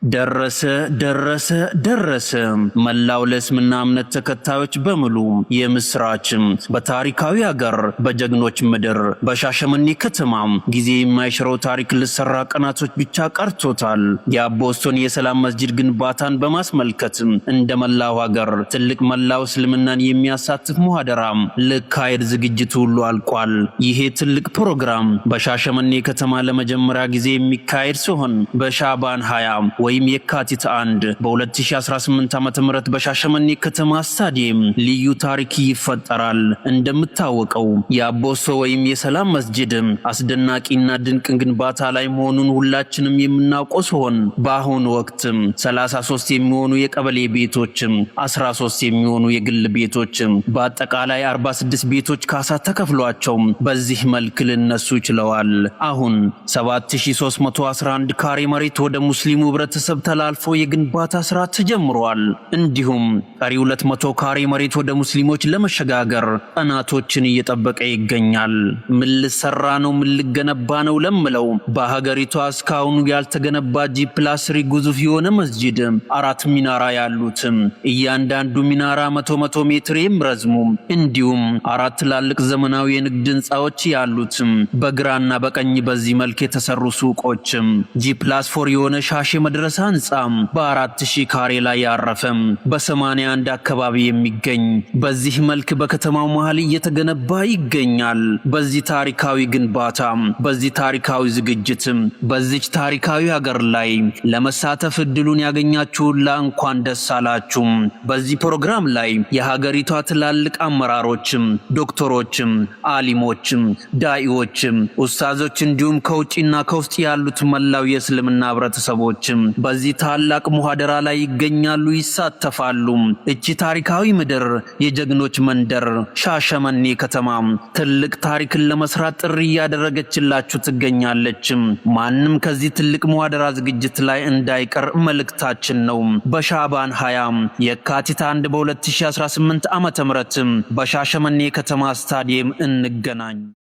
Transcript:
ደረሰ መላው ለእስልምና እምነት ተከታዮች በሙሉ የምስራችም በታሪካዊ ሀገር በጀግኖች ምድር በሻሸመኔ ከተማ ጊዜ የማይሽረው ታሪክ ልሰራ ቀናቶች ብቻ ቀርቶታል። የአቦስቶን የሰላም መስጂድ ግንባታን በማስመልከት እንደ መላው ሀገር ትልቅ መላው እስልምናን የሚያሳትፍ ሙሐደራ ለካይድ ዝግጅቱ ሁሉ አልቋል። ይሄ ትልቅ ፕሮግራም በሻሸመኔ ከተማ ለመጀመሪያ ጊዜ የሚካሄድ ሲሆን በሻባን 20 ወይም የካቲት 1 በ2018 ዓ.ም በሻሸመኔ ከተማ ስታዲየም ልዩ ታሪክ ይፈጠራል። እንደምታወቀው የአቦስቶ ወይም የሰላም መስጂድ አስደናቂና ድንቅ ግንባታ ላይ መሆኑን ሁላችንም የምናውቀው ሲሆን በአሁኑ ወቅት 33 የሚሆኑ የቀበሌ ቤቶች፣ 13 የሚሆኑ የግል ቤቶች በአጠቃላይ 46 ቤቶች ካሳ ተከፍሏቸው በዚህ መልክ ልነሱ ይችላል። አሁን 7311 ካሬ መሬት ወደ ሙስሊሙ ህብረተሰብ ተላልፎ የግንባታ ስራ ተጀምሯል። እንዲሁም ቀሪ 200 ካሬ መሬት ወደ ሙስሊሞች ለመሸጋገር ቀናቶችን እየጠበቀ ይገኛል። ምን ልሰራ ነው ምን ልገነባ ነው ለምለው በሀገሪቷ እስካሁን ያልተገነባ ጂ+3 ግዙፍ የሆነ መስጂድ 4 ሚናራ ያሉት እያንዳንዱ ሚናራ 100 ሜትር የሚረዝሙ እንዲሁም 4 ትላልቅ ዘመናዊ የንግድ ህንጻዎች ያሉት በግራና በቀኝ በዚህ መልክ የተሰሩ ሱቆች ጂ+4 የሆነ ሻሼ መድረሳ ህንጻ በ4000 ካሬ ላይ ያረፈ በ81 አካባቢ የሚገኝ በዚህ መልክ በከተማው መሃል እየተገነባ ይገኛል። በዚህ ታሪካዊ ግንባታ በዚህ ታሪካዊ ዝግጅት በዚህ ታሪካዊ ሀገር ላይ ለመሳተፍ እድሉን ያገኛችሁ እንኳን ደስ አላችሁ። በዚህ ፕሮግራም ላይ የሀገሪቷ ትላልቅ አመራሮች፣ ዶክተሮች፣ አሊሞች፣ ዳኢዎች፣ ኡስታዞች እንዲሁም ከውጪና ከውስጥ ያሉት መላው የእስልምና ህብረተሰቦች በዚህ ታላቅ ሙሐደራ ላይ ይገኛሉ፣ ይሳተፋሉ። እቺ ታሪካዊ ምድር የጀግኖች መንደር ሻሸመኔ ከተማ ትልቅ ታሪክን ለመስራት ጥሪ ያደረገችላችሁ ትገኛለች። ማንም ከዚህ ትልቅ ሙሐደራ ዝግጅት ላይ እንዳይቀር መልእክታችን ነው። በሻባን 20 የካቲት 1 በ2018 ዓ.ም በሻሸመኔ ከተማ ስታዲየም እንገናኝ።